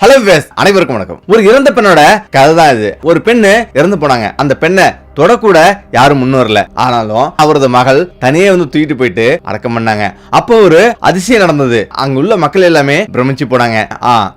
Hello viewers, அனைவருக்கும் வணக்கம். ஒரு இறந்த பெண்ணோட கதை தான் இது. ஒரு பெண்ணு இறந்து போனாங்க. அந்த பெண்ணை தொடக்கூட யாரும் முன் வரல. ஆனாலும் அவரது மகள் தனியே தூக்கிட்டு போயிட்டு அடக்கம் பண்ணாங்க. அப்போ ஒரு அதிசயம் நடந்தது. அங்க உள்ள மக்கள் எல்லாமே பிரமிச்சு போனாங்க.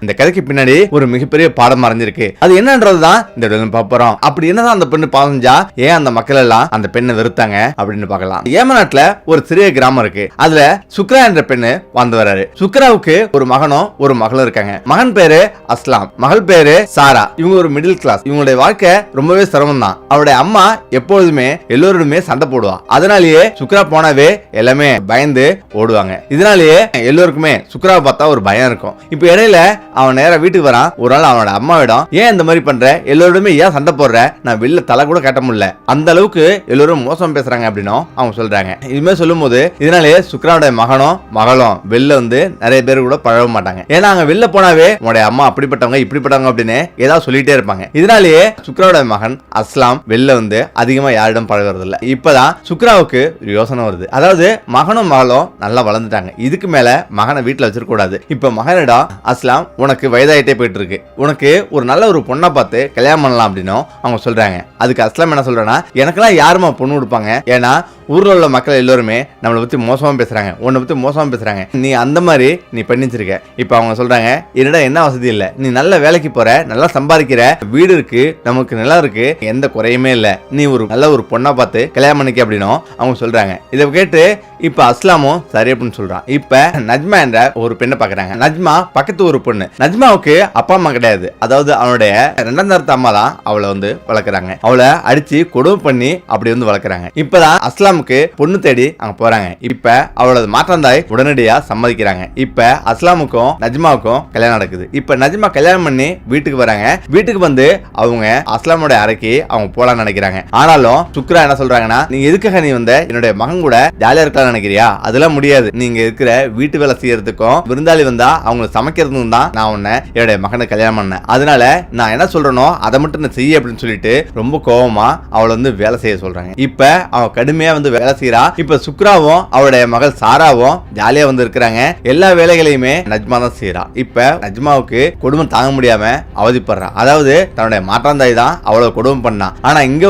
இந்த கதைக்கு பின்னாடி ஒரு மிகப்பெரிய பாடம் மறைஞ்சிருக்கு. அது என்னன்றதுதான் இந்த வீடியோல பார்ப்போம். அப்படி என்னதான் அந்த பெண்ணு பாவஞ்சா, ஏன் அந்த மக்கள் எல்லாம் அந்த பெண்ணை வெறுத்தாங்க அப்படின்னு பார்க்கலாம். ஏமன் நாட்டுல ஒரு சிறிய கிராமம் இருக்கு. அதுல சுக்ரா என்ற பெண்ணு வாழ்ந்து வராரு. சுக்ராவுக்கு ஒரு மகனும் ஒரு மகளும் இருக்காங்க. மகன் பேரு அஸ்லாம், மகள் பேரு சாரா. இவங்க ஒரு மிடில் கிளாஸ். இவங்களுடைய வாழ்க்கை ரொம்பவே சிரமம் தான். அவருடைய அம்மா எப்பொழுதுமே எல்லோருமே சண்டை போடுவா. அதனாலேயே சுக்ரா போனவே எல்லாமே பயந்து ஓடுவாங்க. இதனாலேயே எல்லோருக்குமே சுக்ராவை பார்த்தா ஒரு பயம் இருக்கும். இப்ப இடையில அவன் நேர வீட்டுக்கு வரான். ஒரு நாள் அவனோட அம்மாவிடம், ஏன் இந்த மாதிரி பண்ற, எல்லோருமே ஏன் சண்டை போடுற, நான் வெளில தலை கூட கட்ட முடியல, அந்த அளவுக்கு எல்லோரும் மோசம் பேசுறாங்க அப்படின்னும் அவங்க சொல்றாங்க. இதுமே சொல்லும் போது இதனாலேயே சுக்ராவுடைய மகனும் மகளும் வெளில நிறைய பேர் கூட பழக மாட்டாங்க. ஏன்னா அங்க வெளில போனாவே உங்களுடைய அம்மா அப்படிப்பட்டவங்க இப்படிப்பட்டவங்க அப்படின்னு ஏதாவது சொல்லிட்டே இருப்பாங்க. இதனாலேயே சுக்ராவுடைய மகன் அஸ்லாம் வெளில அதிகமா யாரிடம் பழகிறது இல்ல. இப்பதான் சுக்ராவுக்கு ஒரு யோசனை வருது. அதாவது மகனும் மகளும் நல்லா வளர்ந்துட்டாங்க. இதுக்கு மேல மகனை வீட்டுல வச்சிருக்க கூடாது. இப்ப மகனிடம், அஸ்லாம் உனக்கு வயதாயிட்டே போயிட்டு இருக்கு, உனக்கு ஒரு நல்ல ஒரு பொண்ணை பார்த்து கல்யாணம் பண்ணலாம் அப்படின்னு அவங்க சொல்றாங்க. அதுக்கு அஸ்லாம் என்ன சொல்றேன்னா, எனக்கெல்லாம் யாருமா பொண்ணு கொடுப்பாங்க, ஏன்னா ஊர்ல உள்ள மக்கள் எல்லாருமே நம்மளை பத்தி மோசமா பேசுறாங்க, உன்னை பத்தி மோசமா பேசுறாங்க, நீ அந்த மாதிரி நீ பண்ணிச்சிருக்க. இப்ப அவங்க சொல்றாங்க, என்னடா என்ன வசதி இல்ல, நீ நல்ல வேலைக்கு போற, நல்லா சம்பாதிக்கிற, வீடு இருக்கு, நமக்கு நிலம் இருக்கு, எந்த குறையுமே இல்ல, நீ ஒரு நல்ல ஒரு பொண்ணா பார்த்து கல்யாணம் பண்ணிக்க அப்படின்னும் அவங்க சொல்றாங்க. இதை கேட்டு இப்ப அஸ்லாமும் சரி அப்படின்னு சொல்றான். இப்ப நஜ்மா என்ற ஒரு பெண்ணை பாக்குறாங்க. நஜ்மா பக்கத்து ஒரு பொண்ணு. நஜ்மாவுக்கு அப்பா அம்மா கிடையாது. அதாவது அவனுடைய இரண்டாம் தரத்து அம்மா தான் அவளை வளர்க்குறாங்க. அவளை அடிச்சு கொடுமை பண்ணி அப்படி வளர்க்குறாங்க. இப்பதான் அஸ்லாமுக்கு பொண்ணு தேடி அங்க போறாங்க. இப்ப அவளோட மாற்றாந்தாய் உடனடியா சம்மதிக்கிறாங்க. இப்ப அஸ்லாமுக்கும் நஜ்மாவுக்கும் கல்யாணம் நடக்குது. இப்ப நஜ்மா கல்யாணம் பண்ணி வீட்டுக்கு வராங்க. வீட்டுக்கு அவங்க அஸ்லாமோட அறைக்கு அவங்க போலான்னு நினைக்கிறாங்க. ஆனாலும் சுக்ரா என்ன சொல்றாங்கன்னா, நீ எதுக்காக நீ என்னுடைய மகன் கூட ஜாலியா இருக்கலாம் நினைக்கிறியா, அதெல்லாம் முடியாது. நீங்க இருக்கிற வீட்டு வேலை செய்யறதுக்கும் விருந்தாளி வந்தா அவங்களுக்கு சமைக்கிறதுக்கும் தான் நான் உன்னை என்னுடைய மகனை கல்யாணம் பண்ணேன். அதனால நான் என்ன சொல்றேனோ அதை மட்டும் நான் செய்ய அப்படின்னு சொல்லிட்டு ரொம்ப கோபமா அவளை வேலை செய்ய சொல்றாங்க. இப்ப அவ கடுமையா வேலை செய்யறா. இப்ப சுக்ராவும் அவளுடைய மகள் சாராவும் ஜாலியா இருக்கிறாங்க. எல்லா வேலைகளையுமே நஜ்மா தான் செய்யறா. இப்ப நஜ்மாவுக்கு குடும்பம் தாங்க முடியாம அவதிப்படுறா. அதாவது தன்னுடைய மாற்றாந்தாய் தான் அவ்வளவு குடும்பம் பண்ணா. ஆனா இங்க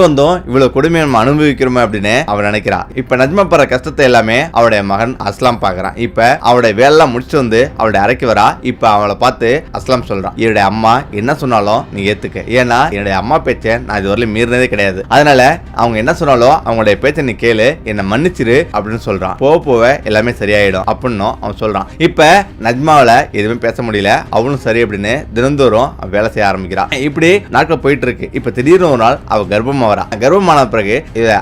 இவ்வளவு கொடுமையை நம்ம அனுபவிக்கிறோமே அப்படின்னு அவள் நினைக்கிறா. இப்ப நஜ்மா படுற கஷ்டத்தை எல்லாமே அவருடைய மகன் அஸ்லாம் பாக்குறான். இப்ப அவருடைய வேலை முடிச்சு அவளுடைய அறைக்கு வரா. இப்ப அவளை பார்த்து அஸ்லாம் சொல்றான், என்னுடைய அம்மா என்ன சொன்னாலும் நீ ஏத்துக்க, ஏன்னா என்னுடைய அம்மா பேச்சை நான் இதுவரையிலும் மீறினதே கிடையாது. அதனால அவங்க என்ன சொன்னாலும் அவங்களுடைய பேச்சை நீ கேளு, என்ன மன்னிச்சிரு அப்படின்னு சொல்றான். போக எல்லாமே சரியாயிடும் அப்படின்னு அவன் சொல்றான். இப்ப நஜ்மாவில எதுவுமே பேச முடியல. அவளும் சரி அப்படின்னு தினந்தோறும் வேலை செய்ய ஆரம்பிக்கிறான். இப்படி நாட்கள் போயிட்டு இருக்கு. இப்ப திடீர்னு ஒரு நாள் அவ கர்ப்பமா வரா. கர்ப்பமான பிறகு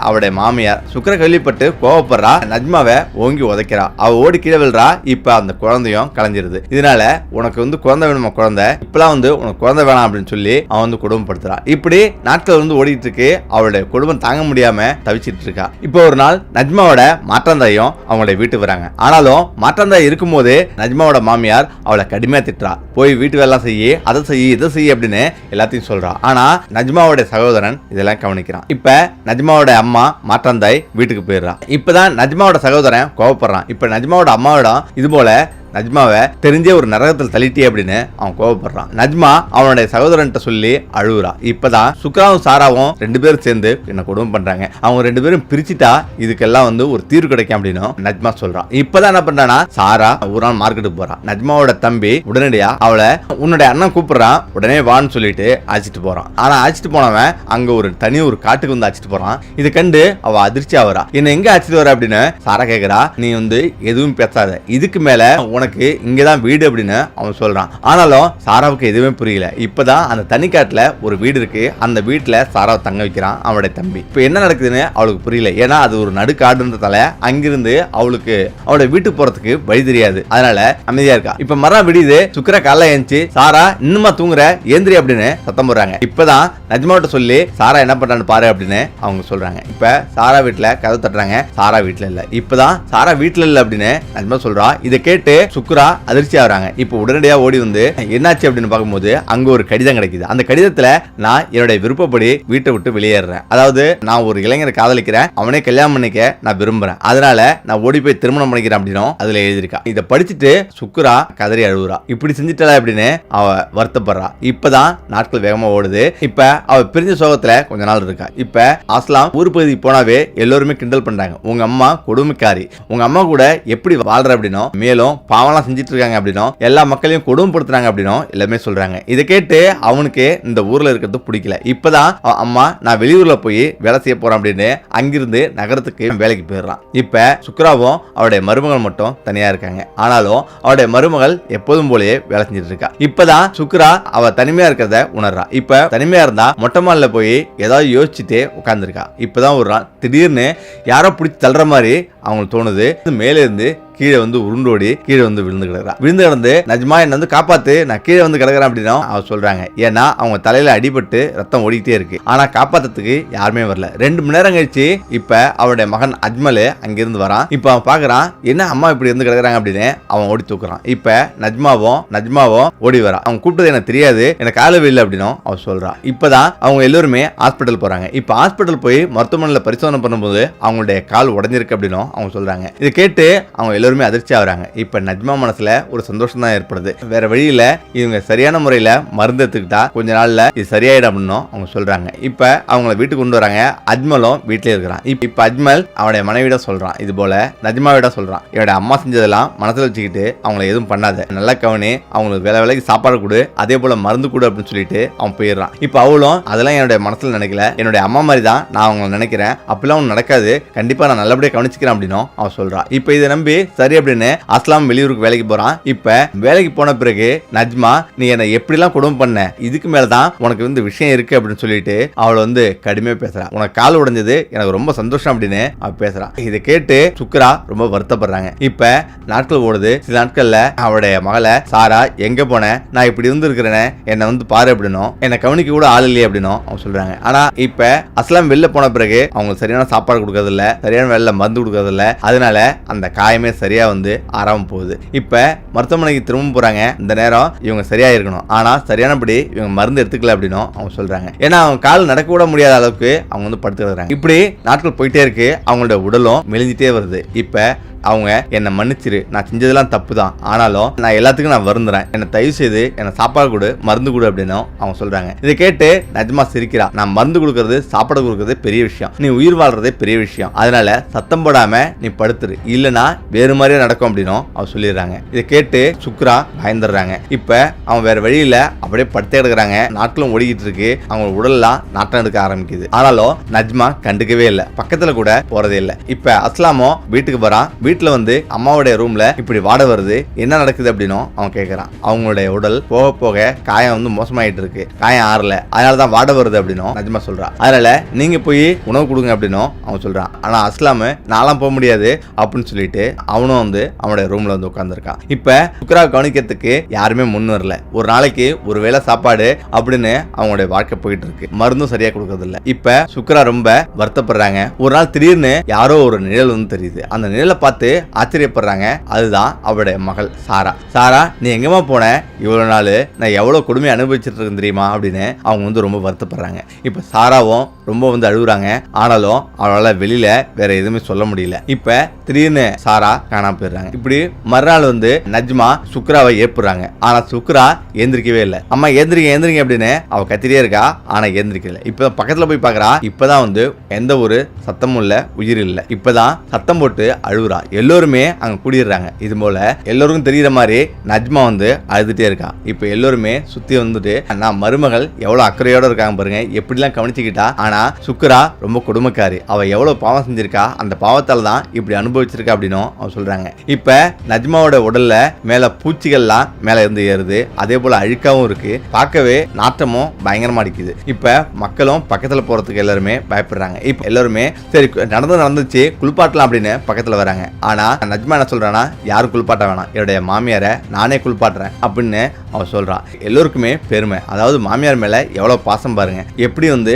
அவருடைய மாமியார் சுக்ர கேள்விப்பட்டு கோவப்படுறா. நஜ்மாவை ஓங்கி உதைக்கிறா. அவ ஓடி கீழே விழுறா. இப்ப அந்த குழந்தையும் கலைஞ்சிருது. இதனால உனக்கு குழந்தை வேணுமா, குழந்தை இப்பெல்லாம் உனக்கு குழந்தை வேணாம் அப்படின்னு சொல்லி அவன் குடும்பப்படுத்துறா. இப்படி நாட்கள் ஓடிட்டு இருக்கு. அவளுடைய குடும்பம் தாங்க முடியாம தவிச்சிட்டு இருக்கா. இப்போ ஒரு நாள் நஜ்மாவோட மாற்றாந்தாயும் அவங்களுடைய வீட்டுக்கு வராங்க. ஆனாலும் மாற்றாந்தாய் இருக்கும் போது நஜ்மாவோட மாமியார் அவளை கடுமையா திட்டுறா. போய் வீட்டு வேலை செய்ய, அதை செய்ய, இதை செய்ய அப்படின்னு எல்லாத்தையும் சொல்றா. ஆனா நஜ்மாவோட சகோதரன் இதெல்லாம் கவனிக்கிறான். இப்ப நஜ்மாவோட அம்மா மாற்றாந்தாய் வீட்டுக்கு போயிடுறா. இப்பதான் நஜ்மாவோட சகோதரன் கோவப்படுறான். இப்ப நஜ்மாவோட அம்மாவிடம் இது போல நஜ்மாவை தெரிஞ்சே ஒரு நரகத்தில் தள்ளிட்டே அப்படின்னு அவன் கோவப்படுறான். நஜ்மா அவனுடைய சகோதரன் சொல்லி அழுகுறா. இப்பதான் சுக்ராவும் சாராவும் ரெண்டு பேரும் சேர்ந்து என்ன கொடுமை பண்றாங்க, அவங்க ரெண்டு பேரும் பிரிச்சுட்டா இதுக்கெல்லாம் ஒரு தீர்வு கிடைக்கும் அப்படின்னு நஜ்மா சொல்றான். இப்பதான் என்ன பண்றானா, சாரா ஒரு நாள் மார்க்கெட்டுக்கு போறான். நஜ்மாவோட தம்பி உடனடியா அவளை உன்னுடைய அண்ணன் கூப்பிடுறான், உடனே வான்னு சொல்லிட்டு அழைச்சிட்டு போறான். ஆனா அழைச்சிட்டு போனவன் அங்க ஒரு காட்டுக்கு அழைச்சிட்டு போறான். இதை கண்டு அவ அதிர்ச்சி ஆகுறா. என்ன எங்க அழைச்சிட்டு வர அப்படின்னு சாரா கேக்குறா. நீ எதுவும் பேசாத, இதுக்கு மேல உனக்கு இங்கதான் வீடு அப்படின்னு அவன் சொல்றான். ஆனாலும் சாராவுக்கு எதுவுமே புரியல. இப்பதான் அந்த தனிக்காட்டுல ஒரு வீடு இருக்கு. அந்த வீட்டுல சாராவை தங்க வைக்கிறான் அவனுடைய தம்பி. இப்ப என்ன நடக்குதுன்னு அவளுக்கு புரியல. ஏன்னா அது ஒரு நடுக்காடுன்றதால அங்கிருந்து அவளுக்கு அவளுடைய வீட்டுக்கு போறதுக்கு வழி தெரியாது. அதனால அமைதியா இருக்கா. இப்ப மரம் விடியுது. சுக்ரா காலைல எழுந்துச்சு, சாரா இன்னுமா தூங்குற, ஏந்திரி அப்படின்னு சத்தம் போடுறாங்க. இப்பதான் நஜ்மாவிட்ட சொல்லி சாரா என்ன பண்றான்னு பாரு அப்படின்னு அவங்க சொல்றாங்க. இப்ப சாரா வீட்டுல கதவு தட்டுறாங்க. சாரா வீட்டுல இல்ல. இப்பதான் சாரா வீட்டுல இல்ல அப்படின்னு நஜ்மா சொல்றா. இதை கேட்டு சுக்ரா அதிர்ச்சி ஆகுறாங்க. இப்போ உடனடியா ஓடி வந்து என்னாச்சு அப்படின்னு பார்க்கும்போது அங்க ஒரு கடிதம் கிடைக்குது. அந்த கடிதத்துல நான் என்னுடைய விருப்பப்படி வீட்டை விட்டு வெளியேறேன், அதாவது நான் ஒரு இளைஞரை காதலிக்கிறேன், அவனே கல்யாணம் பண்ணிக்க நான் விரும்புறேன், அதனால நான் ஓடி போய் திருமணம் பண்ணிக்கிறேன் அப்படின்னும் அதுல எழுதிருக்கா. இதை படிச்சுட்டு சுக்ரா கதறி அழுகுறா. இப்படி செஞ்சுட்டா அப்படின்னு அவ வருத்தப்படுறா. இப்பதான் நாட்கள் வேகமா ஓடுது. இப்ப அவ பிரிஞ்ச சோகத்துல கொஞ்ச நாள் இருக்கா. இப்ப அஸ்லாம் ஊர் பகுதிக்கு போனாவே எல்லாருமே கிண்டல் பண்றாங்க, உங்க அம்மா கொடுமைக்காரி, உங்க அம்மா கூட எப்படி வாழ்ற அப்படின்னும், மேலும் பாவம்லாம் செஞ்சுட்டு இருக்காங்க அப்படின்னும், எல்லா மக்களையும் கொடுமைப்படுத்துறாங்க அப்படின்னும் எல்லாமே சொல்றாங்க. இதை கேட்டு அவனுக்கு இந்த ஊர்ல இருக்கிறது பிடிக்கல. இப்பதான் அம்மா நான் வெளியூர்ல போய் வேலை செய்ய போறேன் அப்படின்னு அங்கிருந்து நகரத்துக்கு வேலைக்கு போயிடுறான். இப்ப சுக்ராவும் அவருடைய மருமகள் மட்டும் தனியா இருக்காங்க. ஆனாலும் அவருடைய மருமகள் எப்போதும் போலயே வேலை செஞ்சுட்டு இருக்கா. இப்பதான் சுக்ரா அவ தனிமையா இருக்கிறத உணர்றா. இப்ப தனிமையா இருந்தா மொட்டை மாடில போய் ஏதாவது யோசிச்சுட்டே உட்கார்ந்துருக்கா. இப்பதான் ஒரு நாள் திடீர்னு யாரோ பிடிச்சி தள்ளுற மாதிரி அவங்களுக்கு தோணுது. மேலே இருந்து கீழே வந்து உருண்டோடி கீழே வந்து விழுந்து கிடக்குறான். விழுந்து கிடந்து நஜ்மா என்ன வந்து காப்பாத்து, நான் கீழே வந்து கிடக்குறேன் அப்படின்னு அவ சொல்றாங்க. ஏன்னா அவங்க தலையில அடிபட்டு ரத்தம் ஓடிக்கிட்டே இருக்கு. ஆனா காப்பாத்துறதுக்கு யாருமே வரல. 2 மணி நேரம் கழிச்சு இப்ப அவருடைய மகன் அஜ்மல் அங்கிருந்து வரான். இப்ப அவன் பாக்குறான், என்ன அம்மா இப்படி இருந்து கிடக்குறாங்க அப்படின்னு அவன் ஓடி தூக்குறான். இப்ப நஜ்மாவும் ஓடி வரா. அவன் கூப்பிட்டது எனக்கு தெரியாது, எனக்கு காலவே இல்லை அப்படின்னு அவன் சொல்றான். இப்பதான் அவங்க எல்லாருமே ஹாஸ்பிட்டல் போறாங்க. இப்ப ஹாஸ்பிட்டல் போய் மருத்துவமனையில பரிசோதனை பண்ணும்போது அவங்களுடைய கால் உடஞ்சிருக்கு அப்படின்னு அவங்க சொல்றாங்க. இதை கேட்டு அவங்க எல்லாருமே அதிர்ச்சி ஆகுறாங்க. இப்ப நஜ்மா மனசுல ஒரு சந்தோஷம் தான் ஏற்படுது. வேற வழியில இவங்க சரியான முறையில மருந்து எடுத்துக்கிட்டா கொஞ்ச நாள்ல இது சரியாயிடும் அப்படின்னு அவங்க சொல்றாங்க. இப்ப அவங்கள வீட்டுக்கு கொண்டு வராங்க. அஜ்மலும் வீட்டிலே இருக்கிறான். இப்ப அஜ்மல் அவனுடைய மனைவிட சொல்றான், இது போல நஜ்மாவிட சொல்றான், என்னோட அம்மா செஞ்சதெல்லாம் மனசுல வச்சுக்கிட்டு அவங்கள எதுவும் பண்ணாத, நல்லா கவனி, அவங்களுக்கு வேலை வேலைக்கு சாப்பாடு கொடு, அதே போல மருந்து கொடு அப்படின்னு சொல்லிட்டு அவன் போயிடுறான். இப்ப அவளும் அதெல்லாம் என்னுடைய மனசுல நினைக்கல, என்னுடைய அம்மா மாதிரி தான் நான் அவங்களை நினைக்கிறேன், அப்படிலாம் ஒன்றும் நடக்காது, கண்டிப்பா நான் நல்லபடியா கவனிச்சுக்கிறேன் அப்படின்னு அவன் சொல்றான். இப்ப இதை நம்பி சரி அப்படின்னு அஸ்லாம் வெளியூருக்கு வேலைக்கு போறான். இப்ப வேலைக்கு போன பிறகு நஜ்மா, நீ என்ன எப்படிலாம் கொடுமை பண்ண, இதுக்கு மேலதான் உனக்கு வந்து விஷயம் இருக்கு அப்படின்னு சொல்லிட்டு அவளை வந்து கடுமையா பேசுறான். உனக்கு கால் உடைஞ்சது எனக்கு ரொம்ப சந்தோஷம் அப்படின்னு அவ பேசுறான். இதை கேட்டு சுக்ரா ரொம்ப வருத்தப்படுறாங்க. இப்ப நாட்கள் ஓடுது. சில நாட்கள்ல அவளுடைய மகளை சாரா, எங்க போன, நான் இப்படி இருந்து இருக்கிறேன்னு என்ன வந்து பாரு அப்படின்னும், என்ன கவனிக்க கூட ஆள் இல்லையே அப்படின்னும் அவங்க சொல்றாங்க. ஆனா இப்ப அஸ்லாம் வெளில போன பிறகு அவங்களுக்கு சரியான சாப்பாடு கொடுக்கறது இல்ல, சரியான வேலை மருந்து கொடுக்கறது இல்ல, அதனால அந்த காயமே சரியா வந்து ஆறாம போகுது. இப்ப மருத்துவமனைக்கு திரும்ப போறாங்க. இந்த நேரம் இவங்க சரியா இருக்கணும், ஆனா சரியானபடி இவங்க மருந்து எடுத்துக்கல அப்படின்னு அவங்க சொல்றாங்க. ஏன்னா அவங்க கால் நடக்க கூட முடியாத அளவுக்கு அவங்க வந்து படுத்துக்கிறாங்க. இப்படி நாட்கள் போயிட்டே இருக்கு. அவங்களோட உடலும் மெலிஞ்சிட்டே வருது. இப்ப அவங்க என்னை மன்னிச்சிரு, நான் செஞ்சதெல்லாம் தப்பு தான், ஆனாலும் நான் எல்லாத்துக்கும் நான் வருந்துறேன், என்னை தயவு செய்து என்ன சாப்பாடு கொடு, மருந்து கொடு அப்படின்னு அவங்க சொல்றாங்க. இதை கேட்டு நஜ்மா சிரிக்கிறா. நான் மருந்து கொடுக்கறது சாப்பாடு கொடுக்கறது பெரிய விஷயம், நீ உயிர் வாழ்றதே பெரிய விஷயம், அதனால சத்தம் போடாம நீ படுத்துரு, இல்லனா வேறு மாதிரியே நடக்கும் அப்படின்னு அவங்க சொல்லிடுறாங்க. இதை கேட்டு சுக்ரா பயந்துடுறாங்க. இப்ப அவன் வேற வழியில அப்படியே படுத்தே எடுக்கிறாங்க. நாட்களும் ஓடிக்கிட்டு இருக்கு. அவங்க உடல்லாம் நாட்டம் எடுக்க ஆரம்பிக்குது. ஆனாலும் நஜ்மா கண்டுக்கவே இல்லை, பக்கத்துல கூட போறதே இல்லை. இப்ப அஸ்லாமும் வீட்டுக்கு வரான். வீட்டுல வந்து அம்மாவுடைய ரூம்ல இப்படி வாட வருது, என்ன நடக்குது அப்படின்னு அவன் கேட்கறான். அவங்களுடைய உடல் போக போக காயம் வந்து மோசமாயிட்டு இருக்கு, காயம் ஆறல, அதனாலதான் வாட வருது அப்படின்னு நஜ்மா சொல்றான். அதனால நீங்க போய் உணவு கொடுங்க அப்படின்னு அவன் சொல்றான். ஆனா அஸ்லாமு நான்லாம் போக முடியாது அப்படின்னு சொல்லிட்டு அவனும் வந்து அவனுடைய ரூம்ல வந்து உட்கார்ந்துருக்கான். இப்ப சுக்ரா கவனிக்கிறதுக்கு யாருமே முன் வரல. ஒரு நாளைக்கு ஒரு வேளை சாப்பாடு அப்படின்னு அவங்களுடைய வாழ்க்கை போயிட்டு இருக்கு, மருந்தும் சரியா கொடுக்கறது இல்ல. இப்ப சுக்ரா ரொம்ப வருத்தப்படுறாங்க. ஒரு நாள் திடீர்னு யாரோ ஒரு நிழல் வந்து தெரியுது. அந்த நிழலை பார்த்து ஆச்சரியப்படுறாங்க. அதுதான் அவருடைய மகள் சாரா. சாரா, நீ எங்கம்மா போன, இவ்வளவு நாள் நான் எவ்வளவு கொடுமை அனுபவிச்சுட்டு இருக்கேன் தெரியுமா அப்படின்னு அவங்க வந்து ரொம்ப வருத்தப்படுறாங்க. இப்ப சாராவும் ரொம்ப வந்து அழுகுறாங்க. ஆனாலும் அவளால வெளியில வேற எதுவுமே சொல்ல முடியல. இப்ப திடீர்னு சாரா காணாம போயிடுறாங்க. இப்படி மறுநாள் வந்து நஜ்மா சுக்ராவை ஏற்படுறாங்க. ஆனா சுக்ரா எந்திரிக்கவே இல்லை. அம்மா எந்திரிங்க அப்படின்னு அவ கத்திரியே இருக்கா, ஆனா எந்திரிக்கல. இப்ப பக்கத்துல போய் பாக்குறா. இப்பதான் வந்து எந்த ஒரு சத்தமும் இல்ல, உயிர் இல்ல. இப்பதான் சத்தம் போட்டு அழுகுறா. எல்லோருமே அங்க கூடிடுறாங்க. இது போல எல்லோருக்கும் தெரியற மாதிரி நஜ்மா வந்து அழுதுட்டே இருக்கா. இப்ப எல்லோருமே சுத்தி வந்துட்டு, நான் மருமகள் எவ்வளவு அக்கறையோட இருக்காங்க பாருங்க, எப்படிலாம் கவனிச்சுக்கிட்டா. ஆனா சுக்ரா ரொம்ப கொடுமைக்காரி, அவ எவ்வளவு பாவம் செஞ்சிருக்கா, அந்த பாவத்தால தான் இப்படி அனுபவிச்சிருக்கா அப்படின்னு அவன் சொல்றாங்க. இப்ப நஜ்மாவோட உடல்ல மேல பூச்சிகள்லாம் மேல இருந்து ஏறுது, அதே போல அழுக்காவும் இருக்கு, பார்க்கவே நாற்றமும் பயங்கரமா அடிக்குது. இப்ப மக்களும் பக்கத்துல போறதுக்கு எல்லாருமே பயப்படுறாங்க. இப்ப எல்லாருமே சரி நடந்துச்சு குளிப்பாட்டலாம் அப்படின்னு பக்கத்துல வராங்க. ஆனா நஜ்மா என்ன சொல்றானா, யாரும் குளிப்பாட்ட வேணாம், என்னுடைய மாமியாரை நானே குளிப்பாட்டுறேன் அப்படின்னு அவன் சொல்றான். எல்லோருக்குமே பெருமை. அதாவது மாமியார் மேல எவ்வளவு பாசம் பாருங்க, எப்படி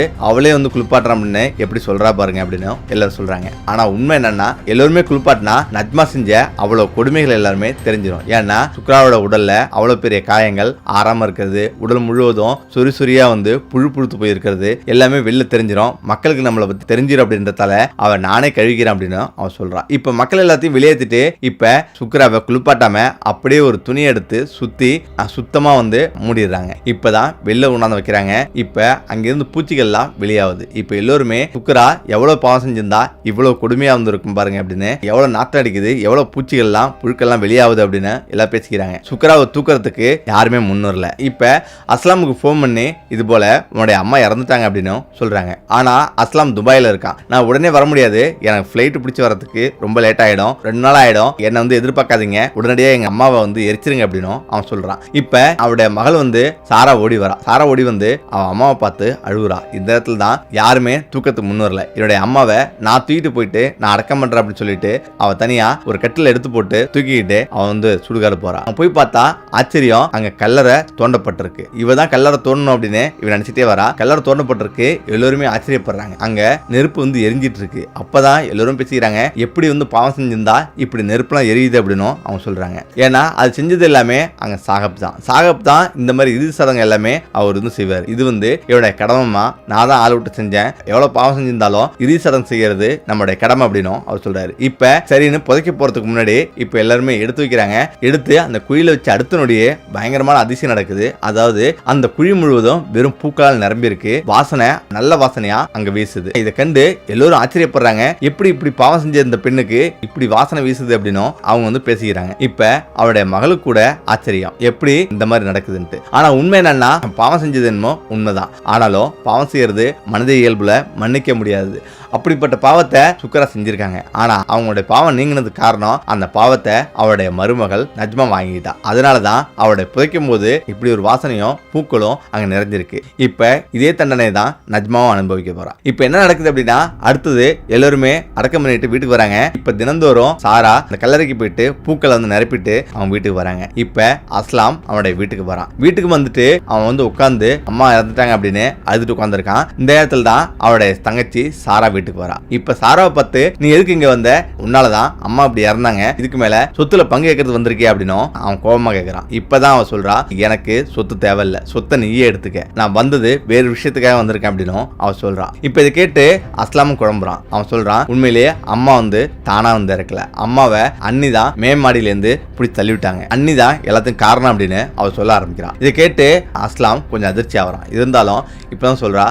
அவளே குளிப்பாட்டுறான் அப்படின்னு எப்படி சொல்றா பாருங்க அப்படின்னு எல்லாரும் சொல்றாங்க. ஆனா உண்மை என்னன்னா, எல்லோருமே குளிப்பாட்டினா நஜ்மா செஞ்ச அவ்வளவு கொடுமைகள் எல்லாருமே தெரிஞ்சிடும். ஏன்னா சுக்ராவோட உடல்ல அவ்வளவு பெரிய காயங்கள், ஆறாம இருக்கிறது, உடல் முழுவதும் சொரியா புழு புழுத்து போயிருக்கிறது எல்லாமே வெளில தெரிஞ்சிடும். மக்களுக்கு நம்மளை பத்தி தெரிஞ்சிடும் அப்படின்றதால அவன் நானே கழுவிக்கிறேன் அப்படின்னு அவன் சொல்றான். இப்ப மக்கள் எல்லாத்தையும் வெளியேற்றிட்டு இப்ப சுக்ராவை குளிப்பாட்டாம அப்படியே ஒரு துணி எடுத்து சுத்தமா மூடிடுறாங்க. இப்பதான் வெளில உணர்ந்து வைக்கிறாங்க. இப்ப அங்கிருந்து பூச்சிகள்லாம் வெளியாகுது. இப்ப எல்லோருமே சுக்ரா எவ்வளவு பாவம் செஞ்சிருந்தா இவ்வளவு கொடுமையா இருக்கும் பாருங்க அப்படின்னு, எவ்வளவு நாட்டம் அடிக்குது, எவ்வளவு பூச்சிகள்லாம் புழுக்கெல்லாம் வெளியாகுது அப்படின்னு எல்லாம் பேசிக்கிறாங்க. சுக்ராவை தூக்குறதுக்கு யாருமே முன்வரல. இப்ப அஸ்லாமுக்கு போன் பண்ணி இது போல உன்னுடைய அம்மா இறந்துட்டாங்க அப்படின்னு சொல்றாங்க. ஆனா அஸ்லாம் துபாயில இருக்கான். நான் உடனே வர முடியாது, எனக்கு பிளைட் பிடிச்சி வரதுக்கு ரொம்ப லேட் ஆயிடும், 2 நாள் ஆயிடும், என்ன எதிர்பார்க்காதீங்க, உடனடியா எங்க அம்மாவை எரிச்சிருங்க அப்படின்னு அவன் சொல்றான். இப்ப அவருடைய மகள் சாரா ஓடி வரா. சாரா ஓடி அவன் அம்மாவை பார்த்து அழுகுறா. இந்த இடத்துல தான் யாருமே தூக்கத்துக்கு முன் வரல. என்னுடைய அம்மாவை நான் தூக்கிட்டு போயிட்டு நான் அடக்கம் பண்றேன் அப்படின்னு சொல்லிட்டு அவன் தனியா ஒரு கட்டில எடுத்து போட்டு தூக்கிட்டு அவன் சுடுகாடு போறான். அவன் போய் பார்த்தா ஆச்சரியம், அங்க கல்லறை தோண்டப்பட்டிருக்கு. இவதான் கல்லறை தோண்டணும் அப்படின்னு இவன் நினைச்சிட்டே வரா. கல்லறை தோண்டப்பட்டிருக்கு. எல்லோருமே ஆச்சரியப்படுறாங்க. அங்க நெருப்பு எரிஞ்சிட்டு இருக்கு. அப்பதான் எல்லாரும் பேசிக்கிறாங்க, எப்படி பாவம் செஞ்சிருந்தா இப்படி நெருப்புலாம் எரியுது அப்படின்னு அவன் சொல்றாங்க. ஏன்னா அது செஞ்சது எல்லாமே அங்க சாகப் தான் இந்த மாதிரி இறுதி சடங்கு எல்லாமே அவர் செய்வார். இது என்னுடைய கடமைமா, நான் தான் ஆள் விட்டு செஞ்சேன், எவ்வளவு பாவம் செஞ்சிருந்தாலும் இறுதி சடங்கு செய்யறது நம்மளுடைய கடமை அப்படின்னு அவர் சொல்றாரு. இப்ப சரின்னு புதைக்க போறதுக்கு முன்னாடி இப்ப எல்லாருமே எடுத்து வைக்கிறாங்க. எடுத்து அந்த குழியில வச்சு அடுத்த நொடியே பயங்கரமான அதிசயம் நடக்குது. அதாவது அந்த குழி முழுவதும் வெறும் பூக்களால் நிரம்பி இருக்கு. வாசனை நல்ல வாசனையா அங்க வீசுது. இதை கண்டு எல்லோரும் ஆச்சரியப்படுறாங்க, எப்படி இப்படி பாவம் செஞ்ச இந்த பெண்ணுக்கு இப்படி வாசனை வீசுது அப்படின்னு அவங்க பேசிக்கிறாங்க. இப்ப அவருடைய மகளுக்கு கூட ஆச்சரியம், எப்படி இந்த மாதிரி நடக்குதுன்ட்டு. ஆனா உண்மை என்னன்னா, பாவம் செஞ்சது என்னமோ உண்மைதான், ஆனாலும் பாவம் செய்யறது மனித இயல்புல மன்னிக்க முடியாது. அப்படிப்பட்ட பாவத்தை சுக்ரா செஞ்சிருக்காங்க. ஆனா அவங்களுடைய பாவம் நீங்கினது காரணம் அந்த பாவத்தை அவருடைய மருமகள் நஜ்மா வாங்கிட்டா. அதனாலதான் அவருடைய புதைக்கும் போது இப்படி ஒரு வாசனையும் பூக்களும் அங்க நிறைஞ்சிருக்கு. இப்ப இதே தண்டனை தான் நஜ்மாவும் அனுபவிக்க போறா. இப்ப என்ன நடக்குது அப்படின்னா, அடுத்தது எல்லாருமே அடக்கம் பண்ணிட்டு வீட்டுக்கு வராங்க. இப்ப தினந்தோறும் சாரா அந்த கல்லறைக்கு போயிட்டு பூக்களை நிரப்பிட்டு அவன் வீட்டுக்கு வராங்க. இப்ப அஸ்லாம் அவனுடைய வீட்டுக்கு வரான். வீட்டுக்கு வந்துட்டு அவன் உட்கார்ந்து அம்மா இறந்துட்டாங்க அப்படின்னு அழுதுட்டு உட்கார்ந்துருக்கான். இந்த நேரத்துல தான் அவருடைய தங்கச்சி சாரா வீட்டுக்கு வரா. இப்ப சாராவை பார்த்து, நீ எதுக்கு இங்க வந்த, உன்னாலதான் அம்மா அப்படி இறந்தாங்க, இதுக்கு மேல சொத்துல பங்கு கேட்கறது வந்திருக்கே அப்படின்னு அவன் கோபமா கேட்கிறான். இப்பதான் அவன் சொல்றா, எனக்கு சொத்து தேவையில்ல, சொத்தை நீயே எடுத்துக்க, நான் வந்தது வேறு விஷயத்துக்காக வந்திருக்கேன் அப்படின்னு அவன் சொல்றான். இப்ப இதை கேட்டு அஸ்லாமும் குழம்புறான். அவன் சொல்றான், உண்மையிலேயே அம்மா தானா இறக்கல, அம்மாவை அண்ணி தான் மேமாடியில இருந்து பிடிச்சி தள்ளிவிட்டாங்க, அண்ணி தான் எல்லாத்துக்கும் காரணம் அப்படின்னு அவன் சொல்ல ஆரம்பிக்கிறான். இதை கேட்டு அஸ்லாம் கொஞ்சம் அதிர்ச்சி ஆகிறான். இருந்தாலும் இப்பதான் சொல்றா,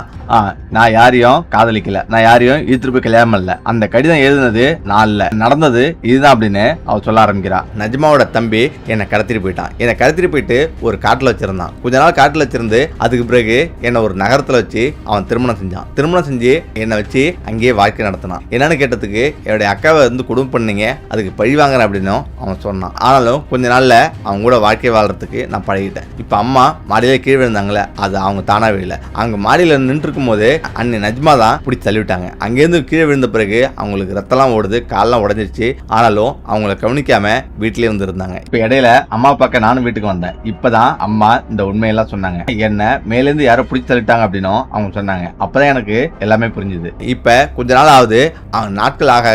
நான் யாரையும் காதலிக்கல, நான் யாரையும் இழுத்துட்டு போய் கல்யாணம் இல்ல, அந்த கடிதம் எழுதுனது நான் இல்ல, நடந்தது இதுதான் அப்படின்னு அவ சொல்ல ஆரம்பிக்கிறா. நஜ்மாவோட தம்பி என்னை கடத்திட்டு போயிட்டான். என்னை கடத்திட்டு போயிட்டு ஒரு காட்டுல வச்சிருந்தான். கொஞ்ச நாள் காட்டுல வச்சிருந்து அதுக்கு பிறகு என்னை ஒரு நகரத்துல வச்சு அவன் திருமணம் செஞ்சான். திருமணம் செஞ்சு என்னை வச்சு அங்கேயே வாழ்க்கை நடத்தினான். என்னன்னு கேட்டதுக்கு, என்னுடைய அக்காவை குடும்பம் பண்ணீங்க, அதுக்கு பழி வாங்குறேன் அப்படின்னு அவன் சொன்னான். ஆனாலும் கொஞ்ச நாள்ல அவங்க கூட வாழ்க்கை வாழ்றதுக்கு நான் பழகிட்டேன். இப்ப அம்மா மாடியில கீழே விழுந்தாங்களே, அது அவங்க தானா விழல, அவங்க மாடியில நின்று இருக்கும் போது அண்ணி நஜ்மா தான் பிடிச்சி தள்ளிவிட்டாங்க. அங்கேருந்து கீழே விழுந்த பிறகு அவங்களுக்கு ரத்தம்லாம் ஓடுது, காலெல்லாம் உடஞ்சிருச்சு. ஆனாலும் அவங்கள கவனிக்காம வீட்டிலே இருந்தாங்க. இப்ப இடையில அம்மா பார்க்க நானும் வீட்டுக்கு வந்தேன். இப்பதான் அம்மா இந்த உண்மையெல்லாம் சொன்னாங்க. என்ன மேலேருந்து யாரோ பிடிச்சி தள்ளிட்டாங்க அப்படின்னு அவங்க சொன்னாங்க. அப்பதான் எனக்கு எல்லாமே புரிஞ்சுது. இப்ப கொஞ்ச நாள் ஆகுது, அவங்க நாட்கள் ஆக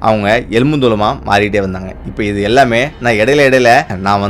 அவங்க எலும்புந்தோலுமா மாறிட்டே வந்தாங்க. இப்ப இது எல்லாமே நான் இடையில நான்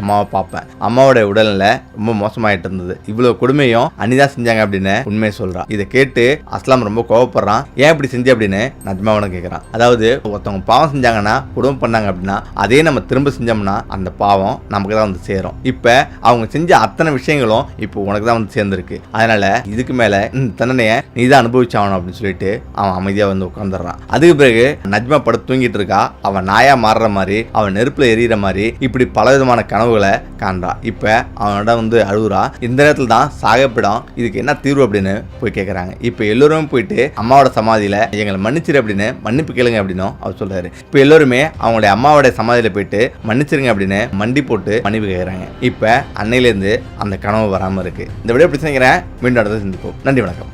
அம்மாவை பார்ப்பேன். அம்மாவோட உடல்நிலை ரொம்ப மோசமாயிட்டு இருந்தது. இவ்வளவு கொடுமையும் அனிதான் செஞ்சாங்க அப்படின்னு உண்மையை சொல்றான். இதை கேட்டு அஸ்லாம் ரொம்ப கோவப்படுறான். ஏன் இப்படி செஞ்சு அப்படின்னு நஜ்மாவனை கேட்கிறான். அதாவது ஒருத்தவங்க பாவம் செஞ்சாங்கன்னா, குடும்பம் பண்ணாங்க அப்படின்னா, அதே நம்ம திரும்ப செஞ்சோம்னா அந்த பாவம் நமக்கு தான் சேரும். இப்ப அவங்க செஞ்ச அத்தனை விஷயங்களும் இப்போ உனக்கு தான் சேர்ந்துருக்கு. அதனால இதுக்கு மேல இந்த தண்டனையை நீ தான் அனுபவிச்சாகணும் அப்படின்னு சொல்லிட்டு அவன் அமைதியா உட்காந்துடுறான். அதுக்கு பிறகு நஜ்மா படுத்து தூங்கிட்டு இருக்கா. அவன் நாயா மாறுற மாதிரி, அவன் நெருப்புல எரியற மாதிரி, இப்படி பல விதமான கனவுகளை காண்றான். இப்ப அவனோட அழுகுறா. இந்த நேரத்துல தான் சாகப்பிடம் இதுக்கு என்ன தீர்வு அப்படின்னு போய் கேட்கறாங்க. இப்ப எல்லோரும் போயிட்டு அம்மாவோட சமாதியில எங்களை மன்னிச்சிரு அப்படின்னு மன்னிப்பு கேளுங்க அப்படின்னு அவர் சொல்றாரு. இப்ப எல்லோருமே அவங்களுடைய அம்மாவோட சமாதியில போயிட்டு மன்னிச்சிருங்க அப்படின்னு மண்டி போட்டு மன்னிப்பு கேட்கறாங்க. இப்ப அன்னையில இருந்து அந்த கனவு வராம இருக்கு. இந்த விட எப்படி மீண்டும் அடுத்து சந்திப்போம். நன்றி, வணக்கம்.